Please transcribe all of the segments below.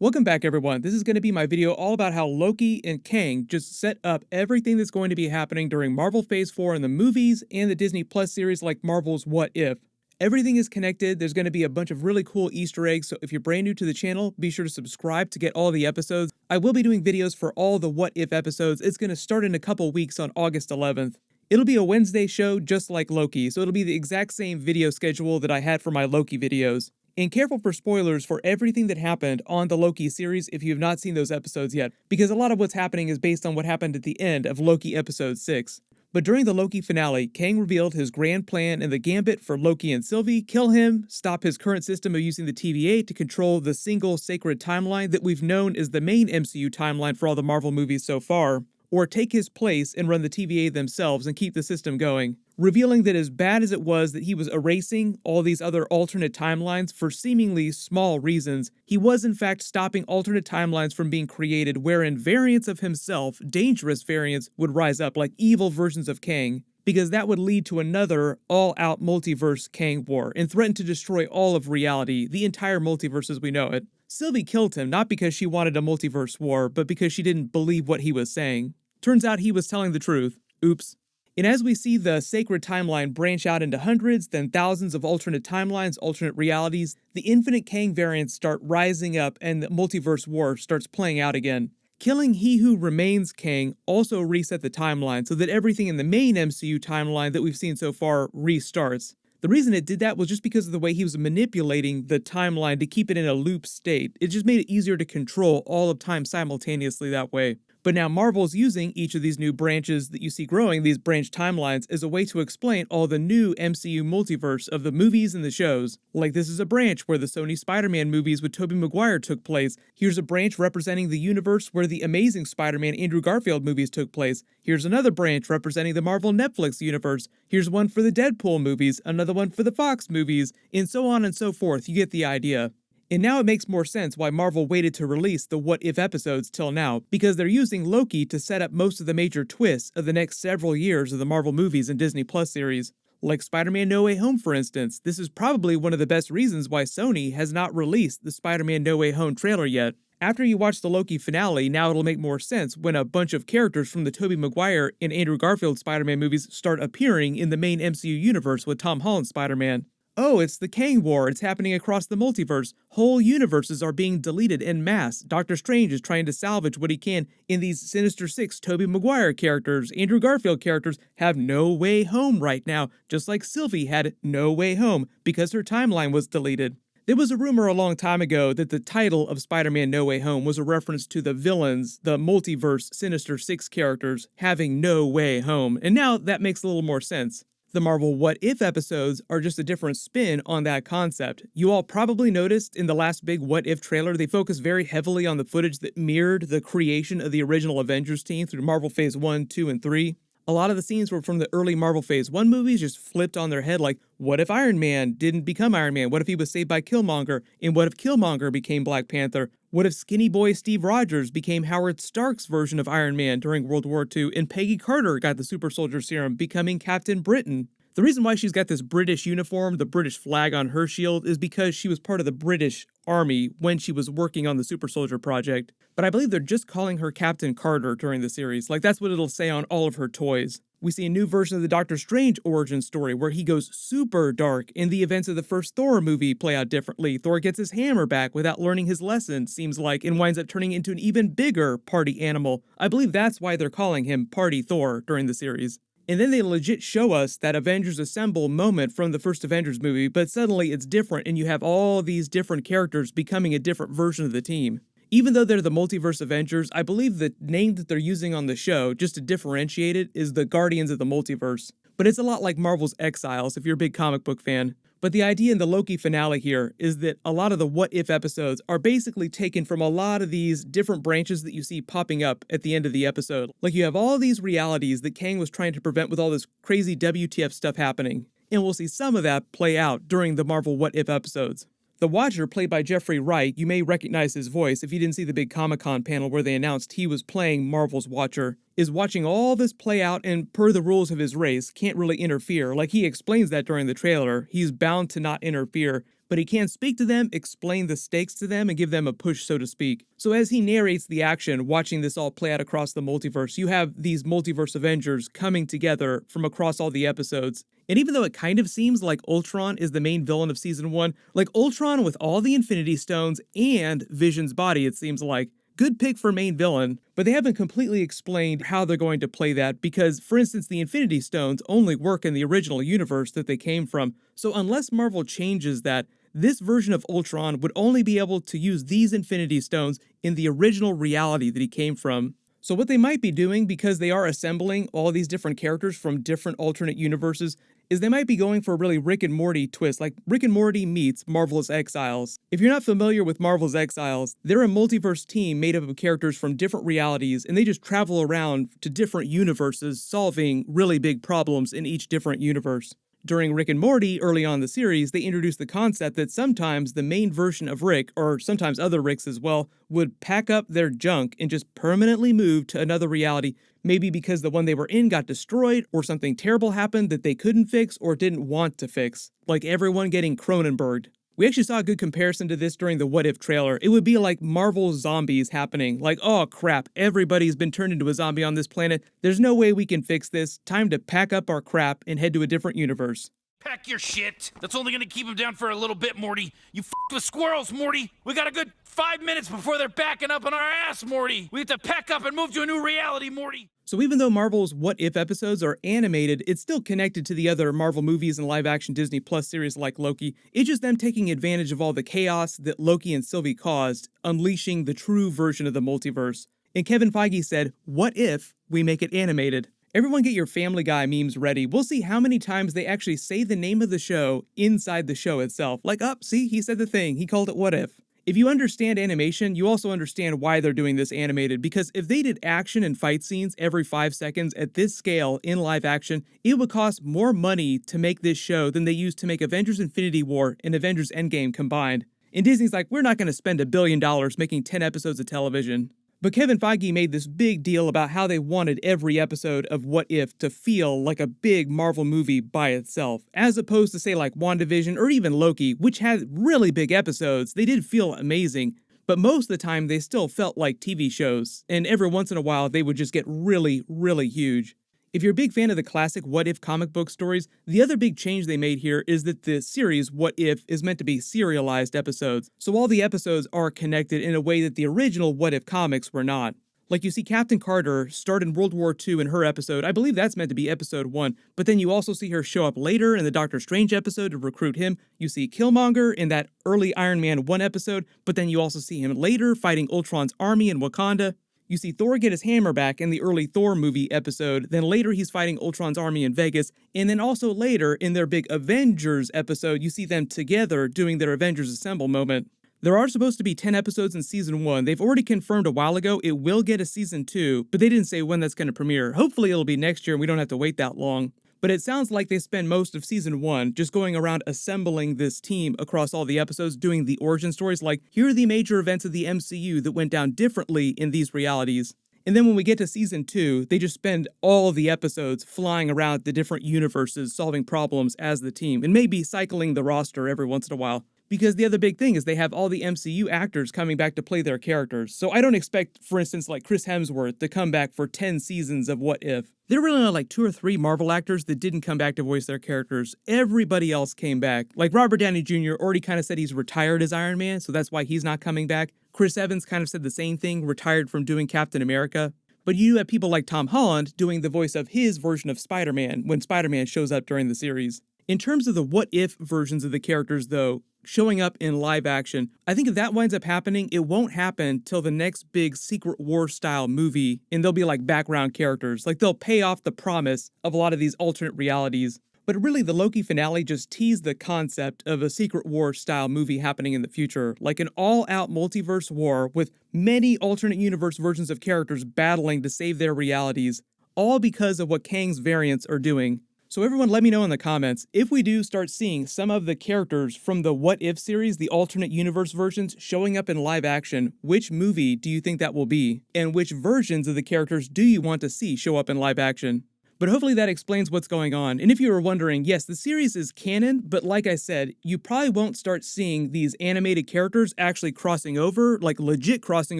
Welcome back everyone, this is going to be my video all about how Loki and Kang just set up everything that's going to be happening during Marvel Phase 4 in the movies and the Disney Plus series like Marvel's What If. Everything is connected, there's going to be a bunch of really cool Easter eggs, so if you're brand new to the channel, be sure to subscribe to get all the episodes. I will be doing videos for all the What If episodes. It's going to start in a couple weeks on August 11th. It'll be a Wednesday show just like Loki, so it'll be the exact same video schedule that I had for my Loki videos. And careful for spoilers for everything that happened on the Loki series if you have not seen those episodes yet, because a lot of what's happening is based on what happened at the end of Loki episode 6. But during the Loki finale, Kang revealed his grand plan and the gambit for Loki and Sylvie: kill him, stop his current system of using the TVA to control the single sacred timeline that we've known is the main MCU timeline for all the Marvel movies so far, or take his place and run the TVA themselves and keep the system going, revealing that as bad as it was that he was erasing all these other alternate timelines for seemingly small reasons, he was in fact stopping alternate timelines from being created wherein variants of himself, dangerous variants, would rise up like evil versions of Kang, because that would lead to another all-out multiverse Kang war and threaten to destroy all of reality, the entire multiverse as we know it. Sylvie killed him not because she wanted a multiverse war, but because she didn't believe what he was saying. Turns out he was telling the truth. Oops. And as we see the sacred timeline branch out into hundreds, then thousands of alternate timelines, alternate realities, the infinite Kang variants start rising up and the multiverse war starts playing out again. Killing He Who Remains Kang also reset the timeline so that everything in the main MCU timeline that we've seen so far restarts. The reason it did that was just because of the way he was manipulating the timeline to keep it in a loop state. It just made it easier to control all of time simultaneously that way. But now Marvel's using each of these new branches that you see growing, these branch timelines, as a way to explain all the new MCU multiverse of the movies and the shows. Like this is a branch where the Sony Spider-Man movies with Tobey Maguire took place. Here's a branch representing the universe where the Amazing Spider-Man Andrew Garfield movies took place. Here's another branch representing the Marvel Netflix universe. Here's one for the Deadpool movies, another one for the Fox movies, and so on and so forth. You get the idea. And now it makes more sense why Marvel waited to release the What If episodes till now, because they're using Loki to set up most of the major twists of the next several years of the Marvel movies and Disney Plus series. Like Spider-Man No Way Home for instance, this is probably one of the best reasons why Sony has not released the Spider-Man No Way Home trailer yet. After you watch the Loki finale, now it'll make more sense when a bunch of characters from the Tobey Maguire and Andrew Garfield Spider-Man movies start appearing in the main MCU universe with Tom Holland's Spider-Man. Oh, it's the Kang War, it's happening across the multiverse. Whole universes are being deleted en masse. Doctor Strange is trying to salvage what he can, and these Sinister Six Tobey Maguire characters, Andrew Garfield characters, have no way home right now, just like Sylvie had no way home because her timeline was deleted. There was a rumor a long time ago that the title of Spider-Man No Way Home was a reference to the villains, the multiverse Sinister Six characters, having no way home, and now that makes a little more sense. The Marvel What If episodes are just a different spin on that concept. You all probably noticed in the last big What If trailer, they focused very heavily on the footage that mirrored the creation of the original Avengers team through Marvel Phase 1, 2, and 3. A lot of the scenes were from the early Marvel Phase 1 movies just flipped on their head like, what if Iron Man didn't become Iron Man? What if he was saved by Killmonger? And what if Killmonger became Black Panther? What if skinny boy Steve Rogers became Howard Stark's version of Iron Man during World War II and Peggy Carter got the super soldier serum, becoming Captain Britain? The reason why she's got this British uniform, the British flag on her shield, is because she was part of the British Army when she was working on the Super Soldier Project. But I believe they're just calling her Captain Carter during the series, like that's what it'll say on all of her toys. We see a new version of the Doctor Strange origin story where he goes super dark, and the events of the first Thor movie play out differently. Thor gets his hammer back without learning his lesson, seems like, and winds up turning into an even bigger party animal. I believe that's why they're calling him Party Thor during the series. And then they legit show us that Avengers Assemble moment from the first Avengers movie, but suddenly it's different and you have all these different characters becoming a different version of the team. Even though they're the Multiverse Avengers, I believe the name that they're using on the show, just to differentiate it, is the Guardians of the Multiverse. But it's a lot like Marvel's Exiles if you're a big comic book fan. But the idea in the Loki finale here is that a lot of the What If episodes are basically taken from a lot of these different branches that you see popping up at the end of the episode. Like you have all these realities that Kang was trying to prevent with all this crazy WTF stuff happening. And we'll see some of that play out during the Marvel What If episodes. The Watcher, played by Jeffrey Wright, you may recognize his voice if you didn't see the big Comic-Con panel where they announced he was playing Marvel's Watcher, is watching all this play out and per the rules of his race, can't really interfere. Like he explains that during the trailer, he's bound to not interfere, but he can speak to them, explain the stakes to them, and give them a push, so to speak. So as he narrates the action, watching this all play out across the multiverse, you have these multiverse Avengers coming together from across all the episodes. And even though it kind of seems like Ultron is the main villain of Season 1, like Ultron with all the Infinity Stones and Vision's body, it seems like, good pick for main villain, but they haven't completely explained how they're going to play that because, for instance, the Infinity Stones only work in the original universe that they came from, so unless Marvel changes that, this version of Ultron would only be able to use these Infinity Stones in the original reality that he came from. So what they might be doing, because they are assembling all these different characters from different alternate universes, is they might be going for a really Rick and Morty twist, like Rick and Morty meets Marvel's Exiles. If you're not familiar with Marvel's Exiles, they're a multiverse team made up of characters from different realities, and they just travel around to different universes, solving really big problems in each different universe. During Rick and Morty, early on in the series, they introduced the concept that sometimes the main version of Rick, or sometimes other Ricks as well, would pack up their junk and just permanently move to another reality, maybe because the one they were in got destroyed, or something terrible happened that they couldn't fix or didn't want to fix, like everyone getting Cronenberged. We actually saw a good comparison to this during the What If trailer. It would be like Marvel's zombies happening. Like, oh crap, everybody's been turned into a zombie on this planet. There's no way we can fix this. Time to pack up our crap and head to a different universe. Pack your shit. That's only gonna keep them down for a little bit, Morty. You f***ed with squirrels, Morty. We got a good 5 minutes before they're backing up on our ass, Morty. We have to pack up and move to a new reality, Morty. So even though Marvel's What If episodes are animated, it's still connected to the other Marvel movies and live-action Disney Plus series like Loki. It's just them taking advantage of all the chaos that Loki and Sylvie caused, unleashing the true version of the multiverse. And Kevin Feige said, what if we make it animated? Everyone get your Family Guy memes ready. We'll see how many times they actually say the name of the show inside the show itself. Like, see, he said the thing. He called it What If. If you understand animation, you also understand why they're doing this animated, because if they did action and fight scenes every 5 seconds at this scale in live action, it would cost more money to make this show than they used to make Avengers Infinity War and Avengers Endgame combined. And Disney's like, we're not going to spend $1 billion making 10 episodes of television. But Kevin Feige made this big deal about how they wanted every episode of What If to feel like a big Marvel movie by itself, as opposed to say like WandaVision or even Loki, which had really big episodes. They did feel amazing, but most of the time they still felt like TV shows, and every once in a while they would just get really, really huge. If you're a big fan of the classic What If comic book stories, the other big change they made here is that the series What If is meant to be serialized episodes, so all the episodes are connected in a way that the original What If comics were not. Like you see Captain Carter start in World War II in her episode, I believe that's meant to be episode 1, but then you also see her show up later in the Doctor Strange episode to recruit him. You see Killmonger in that early Iron Man 1 episode, but then you also see him later fighting Ultron's army in Wakanda. You see Thor get his hammer back in the early Thor movie episode, then later he's fighting Ultron's army in Vegas, and then also later in their big Avengers episode, you see them together doing their Avengers Assemble moment. There are supposed to be 10 episodes in Season 1. They've already confirmed a while ago it will get a Season 2, but they didn't say when that's going to premiere. Hopefully it'll be next year and we don't have to wait that long. But it sounds like they spend most of Season 1 just going around assembling this team across all the episodes, doing the origin stories like, here are the major events of the MCU that went down differently in these realities. And then when we get to Season 2, they just spend all the episodes flying around the different universes, solving problems as the team, and maybe cycling the roster every once in a while. Because the other big thing is they have all the MCU actors coming back to play their characters. So I don't expect, for instance, like Chris Hemsworth to come back for 10 seasons of What If. There were really only like 2 or 3 Marvel actors that didn't come back to voice their characters. Everybody else came back. Like Robert Downey Jr. already kind of said he's retired as Iron Man, so that's why he's not coming back. Chris Evans kind of said the same thing, retired from doing Captain America. But you have people like Tom Holland doing the voice of his version of Spider-Man when Spider-Man shows up during the series. In terms of the What If versions of the characters, though, showing up in live action, I think if that winds up happening, it won't happen till the next big Secret War style movie, and they'll be like background characters. Like they'll pay off the promise of a lot of these alternate realities. But really, the Loki finale just teased the concept of a Secret War style movie happening in the future, like an all-out multiverse war with many alternate universe versions of characters battling to save their realities, all because of what Kang's variants are doing. So everyone let me know in the comments, if we do start seeing some of the characters from the What If series, the alternate universe versions, showing up in live action, which movie do you think that will be? And which versions of the characters do you want to see show up in live action? But hopefully that explains what's going on. And if you were wondering, yes, the series is canon, but like I said, you probably won't start seeing these animated characters actually crossing over, like legit crossing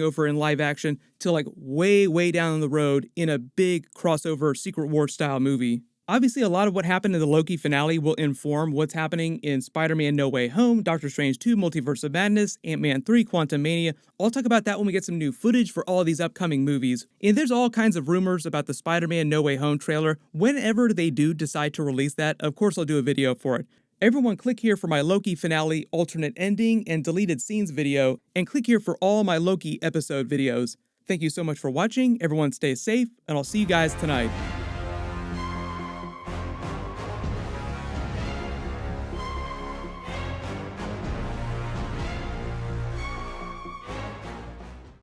over in live action, till like way, way down the road in a big crossover Secret War style movie. Obviously, a lot of what happened in the Loki finale will inform what's happening in Spider-Man No Way Home, Doctor Strange 2, Multiverse of Madness, Ant-Man 3, Quantumania. I'll talk about that when we get some new footage for all these upcoming movies. And there's all kinds of rumors about the Spider-Man No Way Home trailer. Whenever they do decide to release that, of course I'll do a video for it. Everyone click here for my Loki finale alternate ending and deleted scenes video, and click here for all my Loki episode videos. Thank you so much for watching, everyone stay safe, and I'll see you guys tonight.